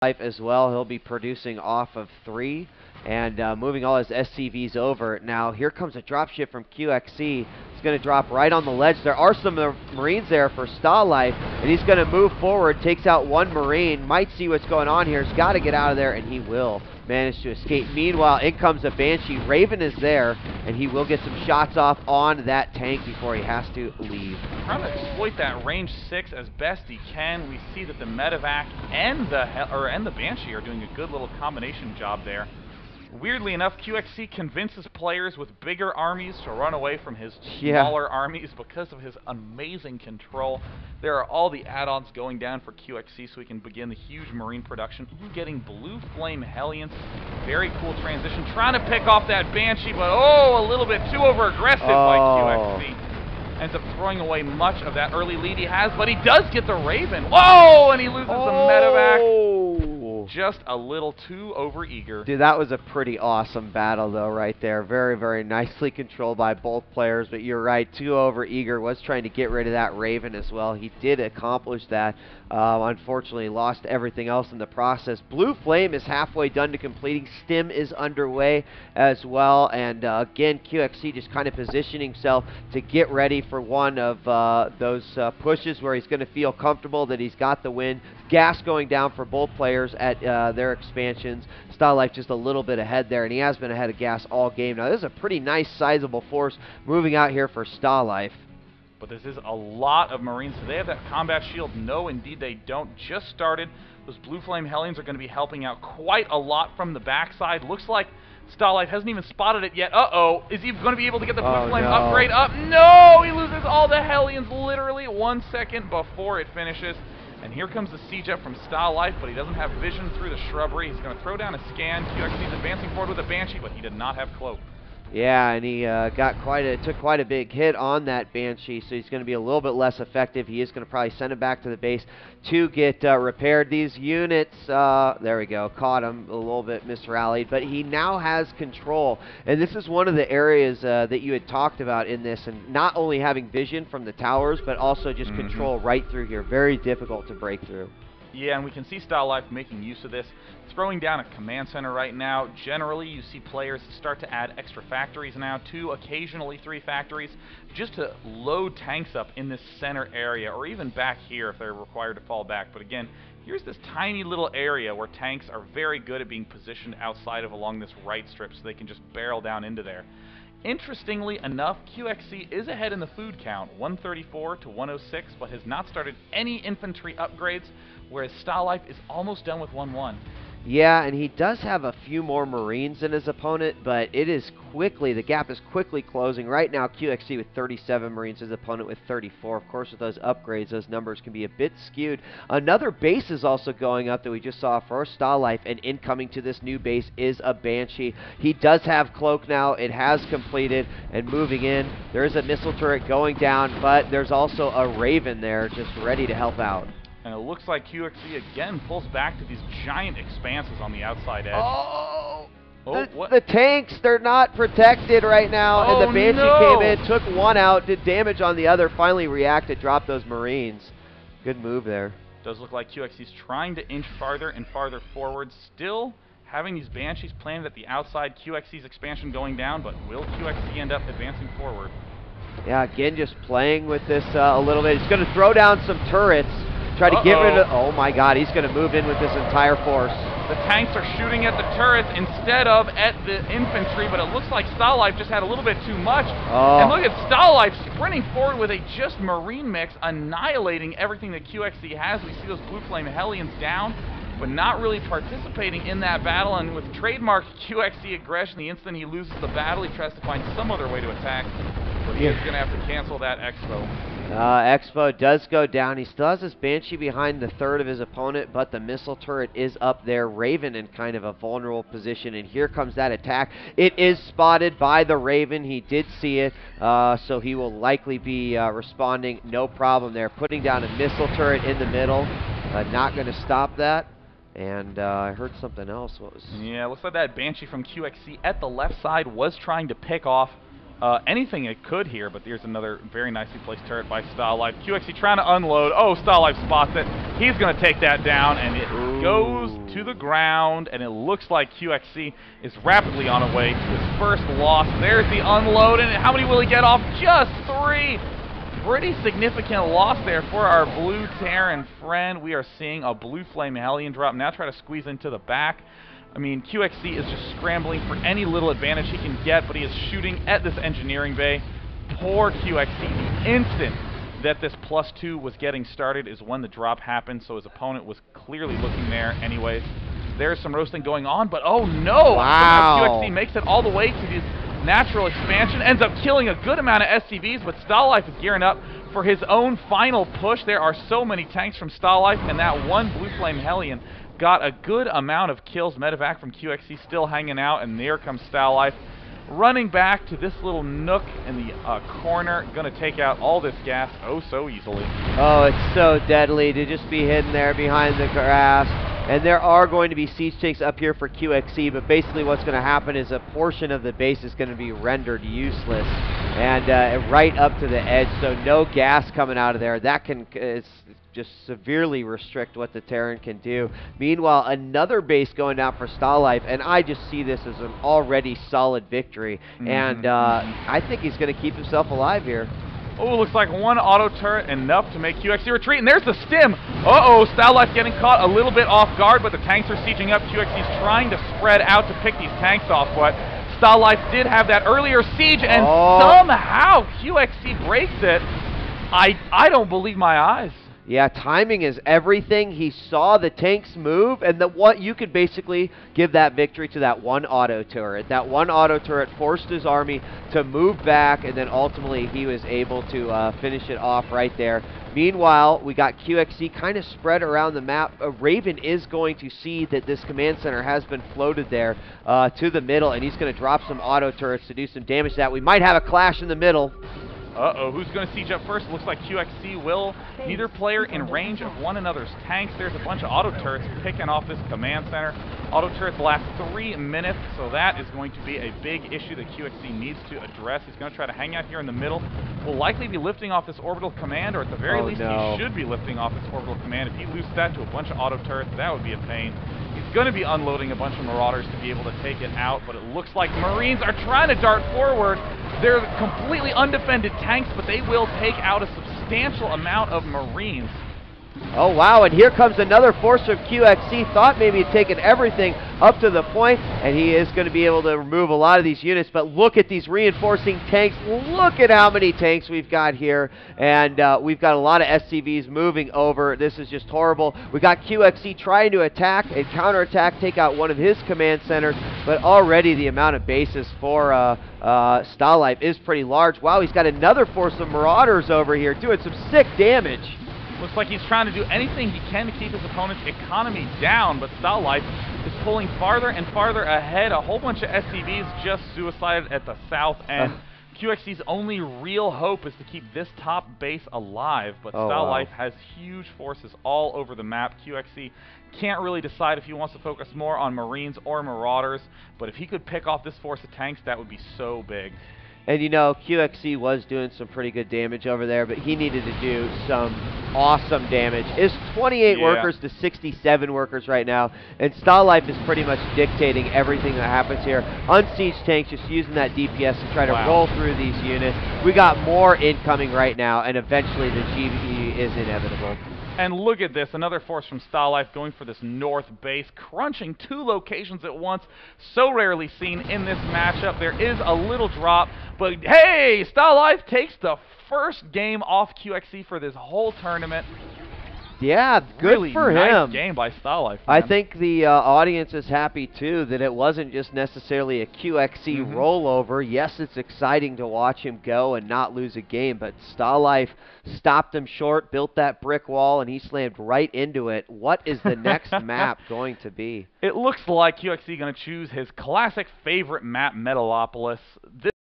Stalife as well. He'll be producing off of 3 and moving all his SCVs over. Now here comes a dropship from Qxc. He's going to drop right on the ledge. There are some Marines there for Stalife, and he's going to move forward, takes out one Marine, might see what's going on here. He's got to get out of there, and he will manage to escape. Meanwhile, in comes a Banshee. Raven is there, and he will get some shots off on that tank before he has to leave. Trying to exploit that range 6 as best he can. We see that the Medevac and the Banshee are doing a good little combination job there. Weirdly enough, Qxc convinces players with bigger armies to run away from his smaller armies because of his amazing control. There are all the add-ons going down for Qxc so we can begin the huge Marine production. Ooh, getting Blue Flame Hellions. Very cool transition. Trying to pick off that Banshee, but oh, a little bit too over-aggressive by Qxc. Ends up throwing away much of that early lead he has, but he does get the Raven. Whoa, and he loses the Medevac. Just a little too over-eager. Dude, that was a pretty awesome battle, though, right there. Very, very nicely controlled by both players, but you're right, too over-eager. Was trying to get rid of that Raven as well. He did accomplish that. Unfortunately, lost everything else in the process. Blue Flame is halfway done to completing. Stim is underway as well, and again, Qxc just kind of positioning himself to get ready for one of those pushes where he's going to feel comfortable that he's got the win. Gas going down for both players at their expansions. Stalife just a little bit ahead there, and he has been ahead of gas all game. Now, this is a pretty nice, sizable force moving out here for Stalife. But this is a lot of Marines. Do they have that combat shield? No, indeed they don't. Just started. Those Blue Flame Hellions are going to be helping out quite a lot from the backside. Looks like Stalife hasn't even spotted it yet. Uh-oh. Is he going to be able to get the Blue Flame upgrade up? No! He loses all the Hellions literally 1 second before it finishes. And here comes the siege up from Stalife, but he doesn't have vision through the shrubbery. He's going to throw down a scan. Qxc is advancing forward with a Banshee, but he did not have cloak. Yeah, and he took quite a big hit on that Banshee, so he's going to be a little bit less effective. He is going to probably send him back to the base to get repaired. These units, there we go, caught him a little bit misrallied, but he now has control. And this is one of the areas that you had talked about in this, and not only having vision from the towers, but also just control right through here. Very difficult to break through. Yeah, and we can see Stalife making use of this, throwing down a command center right now. Generally, you see players start to add extra factories now, 2, occasionally 3 factories, just to load tanks up in this center area, or even back here if they're required to fall back. But again, here's this tiny little area where tanks are very good at being positioned outside of along this right strip, so they can just barrel down into there. Interestingly enough, Qxc is ahead in the food count, 134 to 106, but has not started any infantry upgrades, whereas Stalife is almost done with 1-1. Yeah, and he does have a few more Marines than his opponent, but it is quickly, the gap is quickly closing. Right now, Qxc with 37 Marines, his opponent with 34. Of course, with those upgrades, those numbers can be a bit skewed. Another base is also going up that we just saw for Stalife, and incoming to this new base is a Banshee. He does have cloak now. It has completed, and moving in, there is a missile turret going down, but there's also a Raven there just ready to help out. And it looks like Qxc again pulls back to these giant expanses on the outside edge. The tanks, they're not protected right now, and the Banshee came in, took one out, did damage on the other, finally reacted, dropped those Marines. Good move there. Does look like Qxc's trying to inch farther and farther forward, still having these Banshees planted at the outside, Qxc's expansion going down, but will Qxc end up advancing forward? Yeah, again, just playing with this a little bit. He's going to throw down some turrets. Try to get rid of... Oh my god, he's going to move in with this entire force. The tanks are shooting at the turrets instead of at the infantry, but it looks like Stalife just had a little bit too much. And look at Stalife sprinting forward with a just Marine mix, annihilating everything that Qxc has. We see those Blue Flame Hellions down, but not really participating in that battle. And with trademark Qxc aggression, the instant he loses the battle, he tries to find some other way to attack. But he is going to have to cancel that Expo. Expo does go down. He still has his Banshee behind the third of his opponent, but the missile turret is up there. Raven in kind of a vulnerable position, and here comes that attack. It is spotted by the Raven. He did see it, so he will likely be responding. No problem there. Putting down a missile turret in the middle. Not going to stop that. And I heard something else. What was? Yeah, looks like that Banshee from Qxc at the left side was trying to pick off anything it could here, but there's another very nicely placed turret by Stalife. Qxc trying to unload. Oh, Stalife spots it. He's going to take that down, and it goes to the ground, and it looks like Qxc is rapidly on a way to his first loss. There's the unload, and how many will he get off? Just 3! Pretty significant loss there for our blue Terran friend. We are seeing a blue flame Hellion drop, now try to squeeze into the back. I mean, Qxc is just scrambling for any little advantage he can get, but he is shooting at this engineering bay. Poor Qxc. The instant that this +2 was getting started is when the drop happened, so his opponent was clearly looking there anyways. There's some roasting going on, but oh no! Wow. Somehow Qxc makes it all the way to this natural expansion, ends up killing a good amount of SCVs, but Stalife is gearing up for his own final push. There are so many tanks from Stalife, and that one Blue Flame Hellion got a good amount of kills. Medevac from Qxc still hanging out, and there comes Stalife running back to this little nook in the corner, gonna take out all this gas oh so easily. Oh, it's so deadly to just be hidden there behind the grass. And there are going to be siege tanks up here for Qxc, but basically what's going to happen is a portion of the base is going to be rendered useless, and right up to the edge, so no gas coming out of there. That can just severely restrict what the Terran can do. Meanwhile, another base going down for Stalife, and I just see this as an already solid victory, and I think he's going to keep himself alive here. Oh, looks like one auto turret enough to make Qxc retreat, and there's the stim! Uh-oh, Stalife getting caught a little bit off guard, but the tanks are sieging up. Qxc's trying to spread out to pick these tanks off, but Stalife did have that earlier siege, and somehow Qxc breaks it. I don't believe my eyes. Yeah, timing is everything. He saw the tanks move, and what you could basically give that victory to that one auto turret. That one auto turret forced his army to move back, and then ultimately he was able to finish it off right there. Meanwhile, we got Qxc kind of spread around the map. Raven is going to see that this command center has been floated there to the middle, and he's going to drop some auto turrets to do some damage to that. We might have a clash in the middle. Uh-oh, who's going to siege up first? Looks like Qxc will. Neither player in range of one another's tanks. There's a bunch of auto turrets picking off this command center. Auto turrets last 3 minutes, so that is going to be a big issue that Qxc needs to address. He's going to try to hang out here in the middle. Will likely be lifting off this orbital command, or at the very least, he should be lifting off this orbital command. If he loses that to a bunch of auto turrets, that would be a pain. He's going to be unloading a bunch of Marauders to be able to take it out, but it looks like Marines are trying to dart forward. They're completely undefended tanks, but they will take out a substantial amount of Marines. Oh, wow, and here comes another force from Qxc. Thought maybe he'd taken everything up to the point, and he is going to be able to remove a lot of these units, but look at these reinforcing tanks. Look at how many tanks we've got here, and we've got a lot of SCVs moving over. This is just horrible. We got Qxc trying to attack and counterattack, take out one of his command centers, but already the amount of bases for Stalife is pretty large. Wow, he's got another force of Marauders over here doing some sick damage. Looks like he's trying to do anything he can to keep his opponent's economy down, but Stalife is pulling farther and farther ahead. A whole bunch of SCVs just suicided at the south end. Qxc's only real hope is to keep this top base alive, but Stalife has huge forces all over the map. Qxc can't really decide if he wants to focus more on Marines or Marauders, but if he could pick off this force of tanks, that would be so big. And you know, Qxc was doing some pretty good damage over there, but he needed to do some awesome damage. It's 28 workers to 67 workers right now, and Stalife is pretty much dictating everything that happens here. Unsieged tanks just using that DPS to try to roll through these units. We got more incoming right now, and eventually the GV is inevitable. And look at this, another force from Stalife going for this north base, crunching 2 locations at once. So rarely seen in this matchup. There is a little drop, but hey, Stalife takes the first game off Qxc for this whole tournament. Yeah, good really for nice him. Game by Stalife. I think the audience is happy too that it wasn't just necessarily a Qxc rollover. Yes, it's exciting to watch him go and not lose a game, but Stalife stopped him short, built that brick wall, and he slammed right into it. What is the next map going to be? It looks like Qxc going to choose his classic favorite map, Metalopolis.